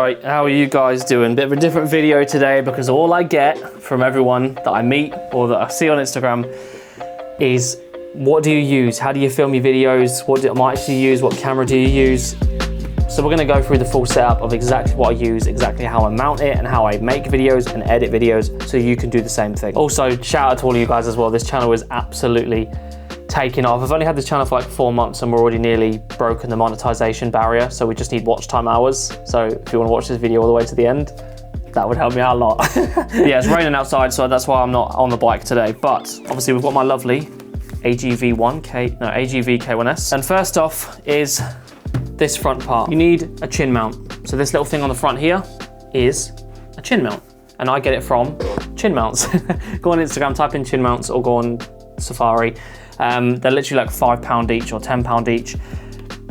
Right, how are you guys doing? Bit of a different video today because all I get from everyone that I meet or that I see on Instagram is what do you use? How do you film your videos? What mics do you use? What camera do you use? So we're gonna go through the full setup of exactly what I use, exactly how I mount it and how I make videos and edit videos so you can do the same thing. Also, shout out to all of you guys as well. This channel is absolutely taking off. I've only had this channel for like 4 months and we're already nearly broken the monetization barrier. So we just need watch time hours. So if you want to watch this video all the way to the end, that would help me out a lot. Yeah, it's raining outside, so that's why I'm not on the bike today. But obviously we've got my lovely AGV K1S. And first off is this front part. You need a chin mount. So this little thing on the front here is a chin mount. And I get it from Chin Mounts. Go on Instagram, type in chin mounts or go on Safari. They're literally like £5 each or £10 each,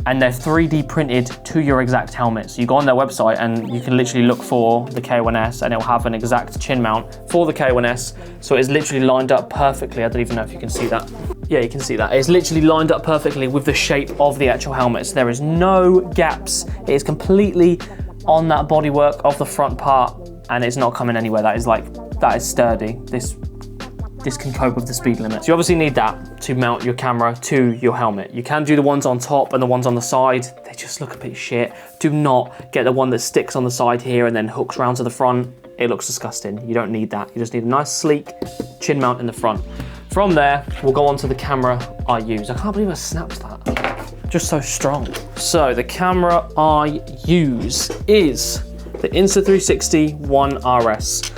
and they're 3D printed to your exact helmet. So you go on their website and you can literally look for the K1S and it'll have an exact chin mount for the K1S. So it's literally lined up perfectly. I don't even know if you can see that. Yeah, you can see that. It's literally lined up perfectly with the shape of the actual helmet. So there is no gaps. It is completely on that bodywork of the front part and it's not coming anywhere. That is sturdy. This can cope with the speed limit. So you obviously need that to mount your camera to your helmet. You can do the ones on top and the ones on the side. They just look a bit shit. Do not get the one that sticks on the side here and then hooks round to the front. It looks disgusting. You don't need that. You just need a nice sleek chin mount in the front. From there, we'll go on to the camera I use. I can't believe I snapped that. Just so strong. So the camera I use is the Insta360 One RS.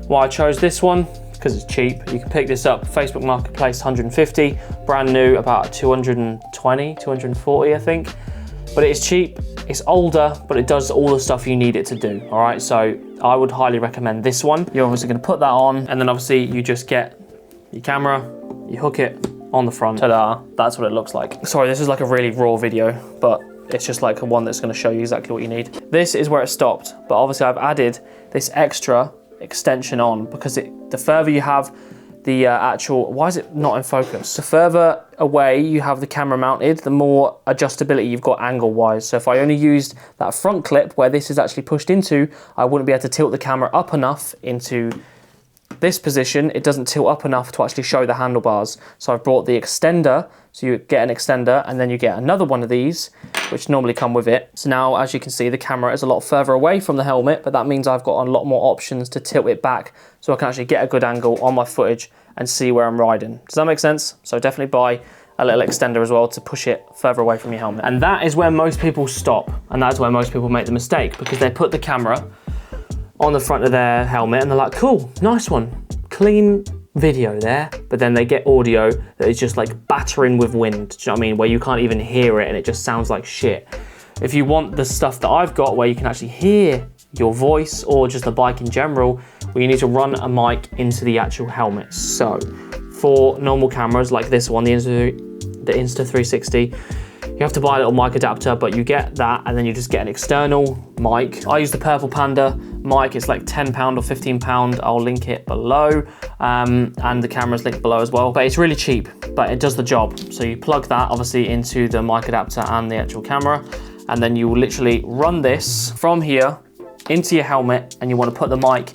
Why I chose this one? Because it's cheap. You can pick this up, Facebook Marketplace, 150, brand new, about 220, 240, I think. But it is cheap, it's older, but it does all the stuff you need it to do, all right? So I would highly recommend this one. You're obviously gonna put that on, and then obviously you just get your camera, you hook it on the front, ta-da, that's what it looks like. Sorry, this is like a really raw video, but it's just like one that's gonna show you exactly what you need. This is where it stopped, but obviously I've added this extra extension on because the further you have the actual, why is it not in focus? The further away you have the camera mounted, the more adjustability you've got angle wise. So if I only used that front clip where this is actually pushed into, I wouldn't be able to tilt the camera up enough into this position. It doesn't tilt up enough to actually show the handlebars. So I've brought the extender, so you get an extender and then you get another one of these, which normally come with it. So now, as you can see, the camera is a lot further away from the helmet, but that means I've got a lot more options to tilt it back so I can actually get a good angle on my footage and see where I'm riding. Does that make sense? So definitely buy a little extender as well to push it further away from your helmet. And that is where most people stop. And that's where most people make the mistake because they put the camera on the front of their helmet and they're like, cool, nice one, clean video there, but then they get audio that is just like battering with wind, do you know what I mean, where you can't even hear it and it just sounds like shit. If you want the stuff that I've got where you can actually hear your voice or just the bike in general, well, you need to run a mic into the actual helmet. So for normal cameras like this one, the Insta360, you have to buy a little mic adapter, but you get that and then you just get an external mic. I use the Purple Panda mic. It's like £10 or £15. I'll link it below, and the camera's linked below as well. But it's really cheap, but it does the job. So you plug that obviously into the mic adapter and the actual camera, and then you will literally run this from here into your helmet, and you want to put the mic,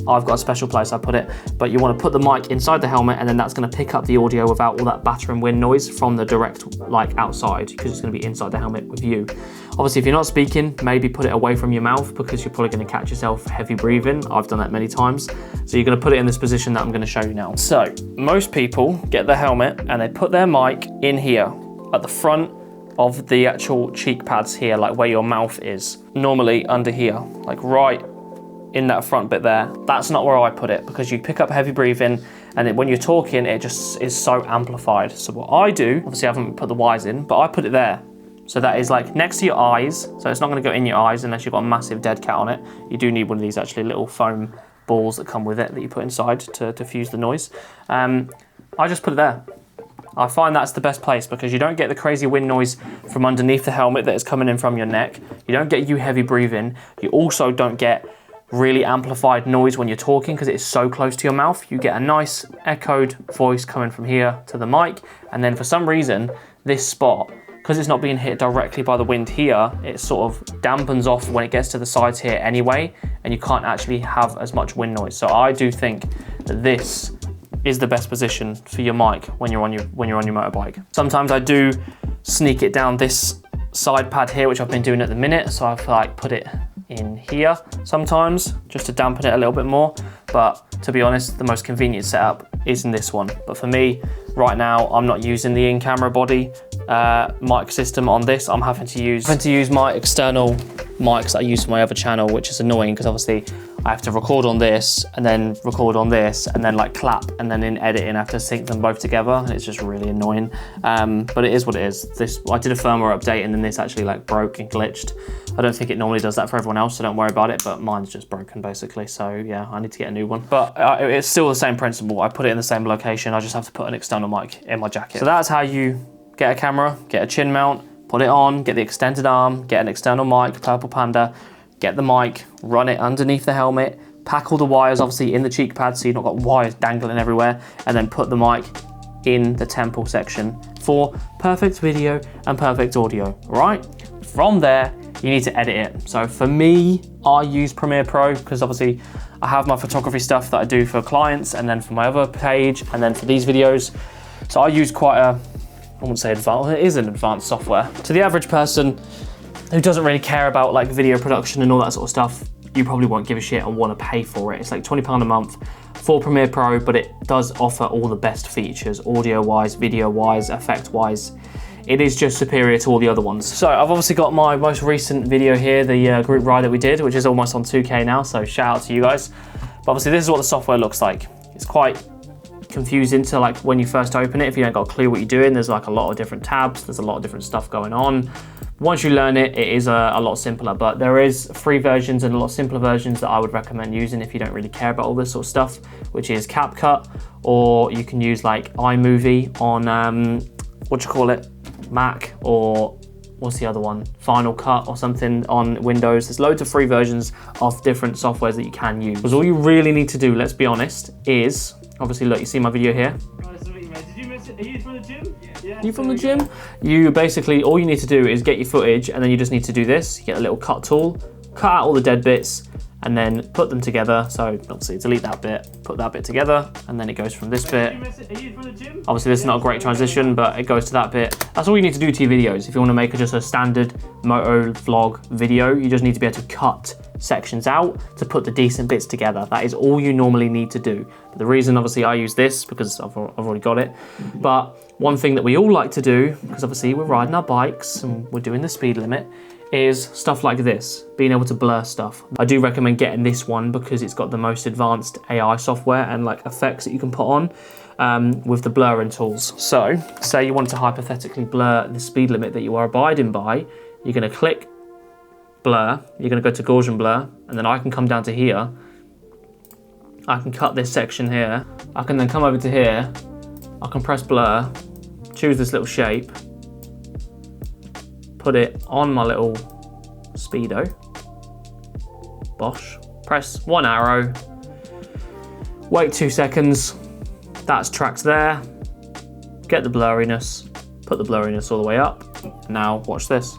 I've got a special place I put it, but you want to put the mic inside the helmet and then that's going to pick up the audio without all that battering wind noise from the direct, like outside, because it's going to be inside the helmet with you. Obviously, if you're not speaking, maybe put it away from your mouth because you're probably going to catch yourself heavy breathing. I've done that many times. So you're going to put it in this position that I'm going to show you now. So most people get the helmet and they put their mic in here at the front of the actual cheek pads here, like where your mouth is. Normally under here, like right in that front bit there. That's not where I put it because you pick up heavy breathing and when you're talking, it just is so amplified. So what I do, obviously I haven't put the wires in, but I put it there. So that is like next to your eyes. So it's not gonna go in your eyes unless you've got a massive dead cat on it. You do need one of these actually little foam balls that come with it that you put inside to diffuse the noise. I just put it there. I find that's the best place because you don't get the crazy wind noise from underneath the helmet that is coming in from your neck. You don't get you heavy breathing. You also don't get really amplified noise when you're talking because it's so close to your mouth. You get a nice echoed voice coming from here to the mic, and then for some reason this spot because it's not being hit directly by the wind here, it sort of dampens off when it gets to the sides here anyway, and you can't actually have as much wind noise. So I do think that this is the best position for your mic when you're on your motorbike. Sometimes I do sneak it down this side pad here, which I've been doing at the minute. So I've like put it in here sometimes just to dampen it a little bit more. But to be honest, the most convenient setup is in this one. But for me, right now, I'm not using the in-camera body mic system on this. I'm having to use my external mics that I use for my other channel, which is annoying because obviously I have to record on this and then record on this and then like clap, and then in editing I have to sync them both together, and it's just really annoying. But it is what it is. I did a firmware update and then this actually like broke and glitched. I don't think it normally does that for everyone else, so don't worry about it, but mine's just broken basically. So yeah, I need to get a new one. But it's still the same principle. I put it in the same location. I just have to put an external mic in my jacket. So that's how you get a camera, get a chin mount, put it on, get the extended arm, get an external mic, Purple Panda, get the mic, run it underneath the helmet, pack all the wires obviously in the cheek pad so you've not got wires dangling everywhere, and then put the mic in the temple section for perfect video and perfect audio, right? From there, you need to edit it. So for me, I use Premiere Pro because obviously I have my photography stuff that I do for clients, and then for my other page, and then for these videos. So I use quite a, I wouldn't say advanced, it is an advanced software. To the average person who doesn't really care about like video production and all that sort of stuff, you probably won't give a shit and want to pay for it. It's like £20 a month for Premiere Pro, but it does offer all the best features, audio-wise, video-wise, effect-wise. It is just superior to all the other ones. So I've obviously got my most recent video here, the group ride that we did, which is almost on 2K now, so shout out to you guys. But obviously this is what the software looks like. It's quite confusing to like when you first open it, if you don't got a clue what you're doing. There's like a lot of different tabs, there's a lot of different stuff going on. Once you learn it, it is a lot simpler, but there is free versions and a lot simpler versions that I would recommend using if you don't really care about all this sort of stuff, which is CapCut, or you can use like iMovie on, Mac, or what's the other one? Final Cut or something on Windows. There's loads of free versions of different softwares that you can use. Because all you really need to do, let's be honest, is, obviously look, you see my video here? Are you from the gym? Yeah. You from the gym? You basically, all you need to do is get your footage, and then you just need to do this. You get a little cut tool, cut out all the dead bits, and then put them together. So obviously delete that bit, put that bit together, and then it goes from this bit. Are you from the gym? Obviously this is not a great transition, but it goes to that bit. That's all you need to do to your videos. If you want to make just a standard moto vlog video, you just need to be able to cut sections out to put the decent bits together. That is all you normally need to do. But the reason obviously I use this because I've already got it. But one thing that we all like to do, because obviously we're riding our bikes and we're doing the speed limit, is stuff like this, being able to blur stuff. I do recommend getting this one because it's got the most advanced AI software and like effects that you can put on with the blurring tools. So say you want to hypothetically blur the speed limit that you are abiding by, you're going to click blur, you're going to go to Gaussian blur, and then I can come down to here. I can cut this section here. I can then come over to here. I can press blur, choose this little shape, put it on my little speedo, bosh, press one arrow, wait 2 seconds, that's tracked there, get the blurriness, put the blurriness all the way up. Now watch this.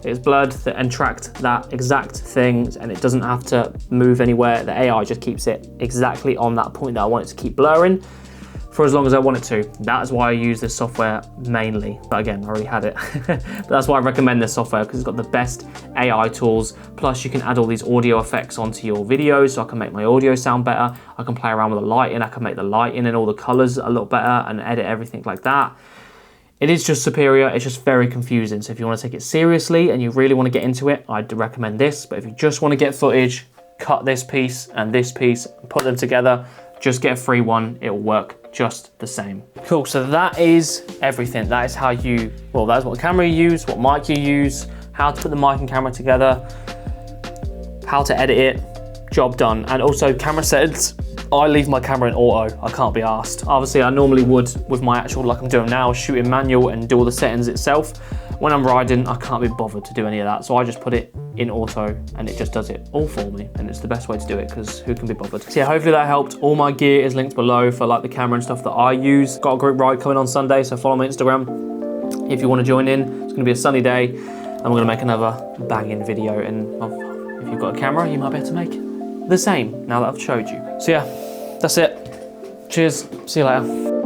It's blurred and tracked that exact thing, and it doesn't have to move anywhere. The AI just keeps it exactly on that point that I want it to keep blurring for as long as I want it to. That is why I use this software mainly. But again, I already had it. But that's why I recommend this software, because it's got the best AI tools. Plus you can add all these audio effects onto your videos, so I can make my audio sound better. I can play around with the lighting. I can make the lighting and all the colors a lot better and edit everything like that. It is just superior, it's just very confusing. So if you want to take it seriously and you really want to get into it, I'd recommend this. But if you just want to get footage, cut this piece and this piece, put them together, just get a free one, it'll work just the same. Cool, so that is everything. That is how you, well, that's what camera you use, what mic you use, how to put the mic and camera together, how to edit it, job done. And also camera settings, I leave my camera in auto, I can't be arsed. Obviously I normally would with my actual, like I'm doing now, shoot in manual and do all the settings itself. When I'm riding, I can't be bothered to do any of that. So I just put it in auto and it just does it all for me. And it's the best way to do it because who can be bothered? So yeah, hopefully that helped. All my gear is linked below for like the camera and stuff that I use. Got a group ride coming on Sunday, so follow my Instagram. if you want to join in. It's going to be a sunny day, and we're going to make another banging video. And if you've got a camera, you might be able to make the same now that I've showed you. So yeah, that's it. Cheers. See you later.